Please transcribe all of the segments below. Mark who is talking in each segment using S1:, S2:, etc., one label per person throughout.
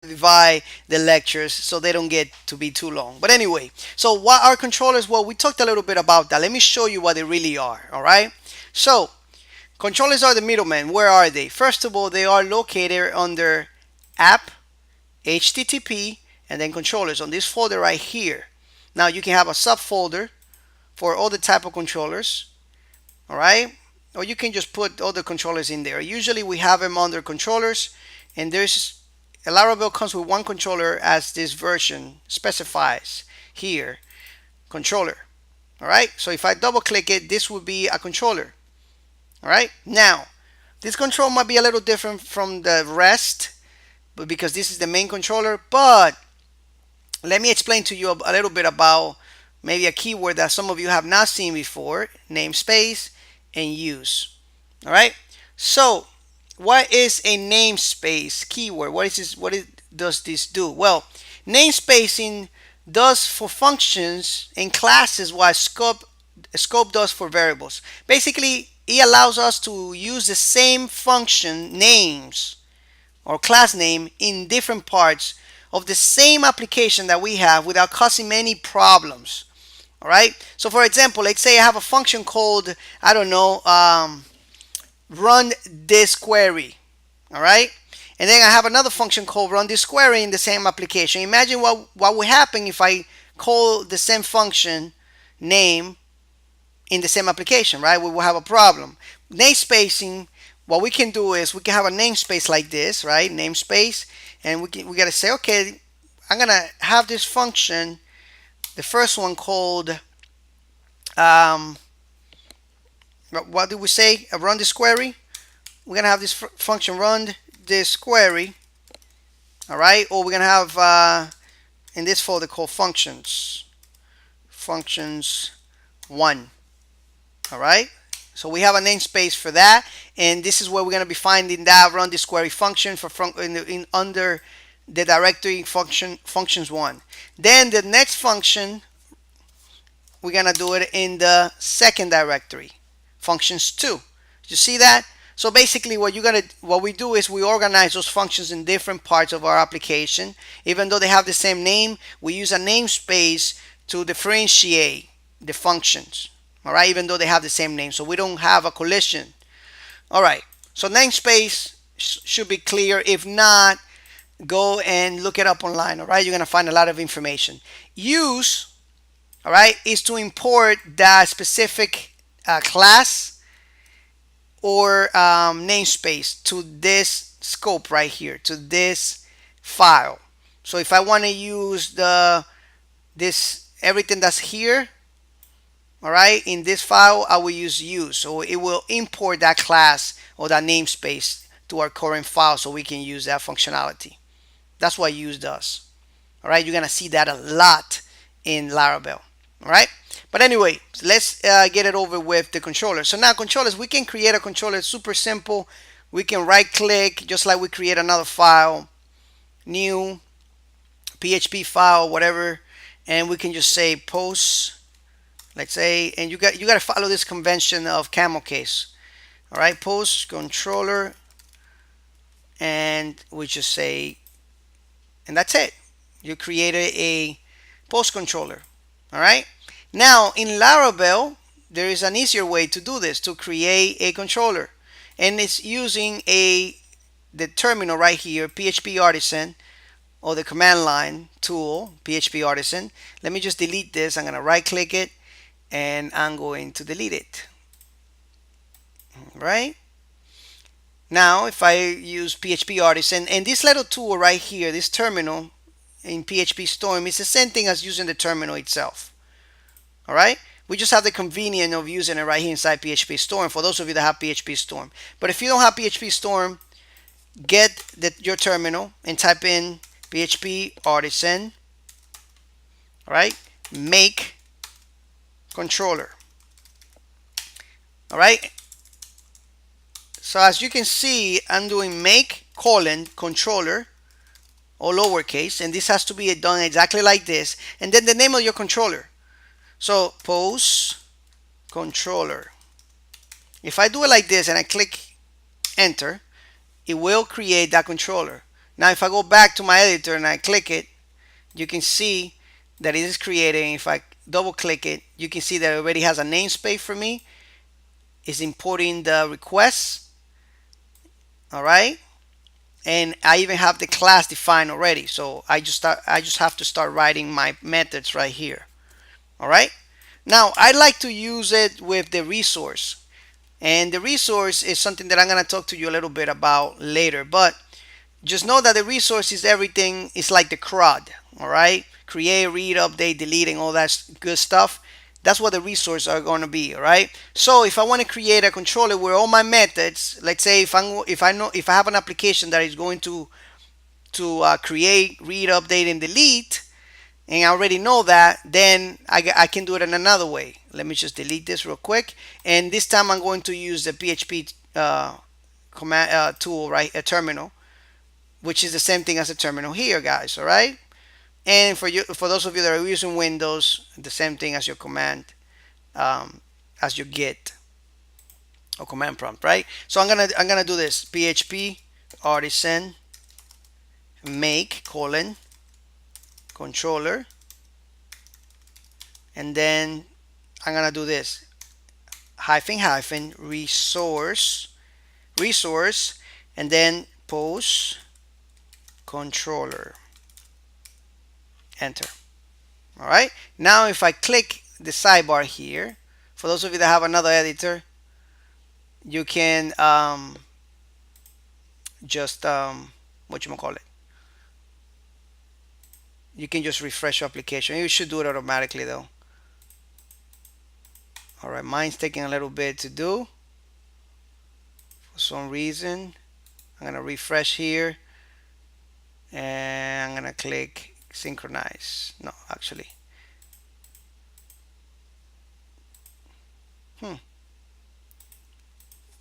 S1: divide the lectures so they don't get to be too long. But anyway, so what are controllers? Well, we talked a little bit about that. Let me show you what they really are. All right. So controllers are the middlemen. Where are they? First of all, they are located under app, HTTP, and then controllers on this folder right here. Now you can have a subfolder for all the type of controllers. All right. Or you can just put all the controllers in there. Usually we have them under controllers, and there's a Laravel comes with one controller as this version specifies here, controller. All right. So if I double click it, this would be a controller. All right. Now, this control might be a little different from the rest, but because this is the main controller. But let me explain to you a little bit about maybe a keyword that some of you have not seen before: namespace and use. All right. So what is a namespace keyword? What is this? Does this do? Well, namespacing does for functions and classes what scope does for variables. Basically, it allows us to use the same function names or class name in different parts of the same application that we have without causing many problems. All right. So for example, let's say I have a function called, I don't know, run this query. All right. And then I have another function called run this query in the same application. Imagine what would happen if I call the same function name in the same application, right? We will have a problem. Namespacing, what we can do is we can have a namespace like this, right? Namespace, and we got to say, okay, I'm gonna have this function, the first one called what did we say? Run this query. We're gonna have this function run this query, all right? Or we're gonna have in this folder called functions 1. All right. So we have a namespace for that, and this is where we're going to be finding that run this query function for under the directory functions 1. Then the next function, we're going to do it in the second directory, functions 2. You see that? So basically what we do is we organize those functions in different parts of our application. Even though they have the same name, we use a namespace to differentiate the functions. All right, even though they have the same name, so we don't have a collision. All right, so namespace should be clear. If not, go and look it up online. All right, you're gonna find a lot of information. Use, all right, is to import that specific class or namespace to this scope right here, to this file. So if I want to use this everything that's here, all right, in this file, I will use use. So it will import that class or that namespace to our current file so we can use that functionality. That's what use does. All right, you're going to see that a lot in Laravel. All right, but anyway, let's get it over with the controller. So now controllers, we can create a controller. It's super simple. We can right click just like we create another file, new PHP file, whatever, and we can just say post. Let's say, and you got to follow this convention of camel case. All right, post controller, and we just say, and that's it. You created a post controller. All right. Now in Laravel, there is an easier way to do this, to create a controller, and it's using the terminal right here, PHP Artisan, or the command line tool, PHP Artisan. Let me just delete this. I'm gonna right click it, and I'm going to delete it. Right now, if I use PHP Artisan and this little tool right here, this terminal in PHP Storm, is the same thing as using the terminal itself. All right, we just have the convenience of using it right here inside PHP Storm for those of you that have PHP Storm. But if you don't have PHP Storm, get your terminal and type in PHP Artisan. All right, make controller. All right, so as you can see, I'm doing make controller, all lowercase, and this has to be done exactly like this, and then the name of your controller. So post controller. If I do it like this and I click enter, it will create that controller. Now if I go back to my editor and I click it, you can see that it is creating. If I double click it, you can see that it already has a namespace for me. It's importing the requests. All right, and I even have the class defined already. So I just have to start writing my methods right here. All right. Now I like to use it with the resource, and the resource is something that I'm going to talk to you a little bit about later. But just know that the resource is everything. It's like the CRUD. All right. Create, read, update, delete, and all that good stuff. That's what the resources are going to be. All right. So if I want to create a controller where all my methods, let's say if I have an application that is going to create, read, update, and delete, and I already know that, then I can do it in another way. Let me just delete this real quick. And this time I'm going to use the PHP command tool, right? A terminal, which is the same thing as a terminal here, guys. All right. And for those of you that are using Windows, the same thing as your command, as your Git or command prompt, right? So I'm gonna do this: PHP artisan make colon controller, and then I'm gonna do this hyphen hyphen resource, and then post controller. Enter. All right. Now if I click the sidebar here, for those of you that have another editor, you can just what you call it. You can just refresh your application. You should do it automatically though. All right. Mine's taking a little bit to do for some reason. I'm gonna refresh here, and I'm gonna click synchronize. No, actually.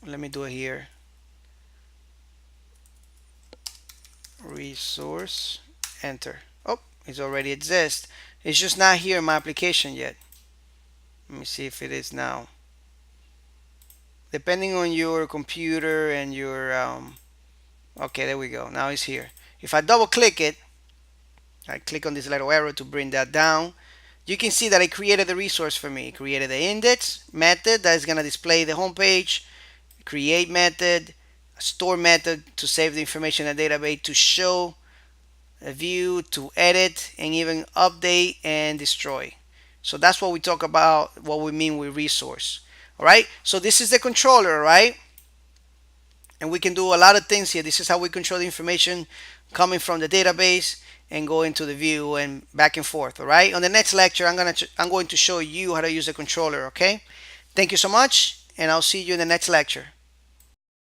S1: Let me do it here. Resource, enter. Oh, it already exists. It's just not here in my application yet. Let me see if it is now. Depending on your computer and your okay, there we go. Now it's here. If I double click it, I click on this little arrow to bring that down. You can see that I created the resource for me. It created the index method that is going to display the home page, create method, store method to save the information in the database, to show, a view, to edit, and even update and destroy. So that's what we talk about, what we mean with resource. All right. So this is the controller, right? And we can do a lot of things here. This is how we control the information coming from the database and go into the view and back and forth. All right. On the next lecture, I'm going to show you how to use a controller. Okay. Thank you so much, and I'll see you in the next lecture.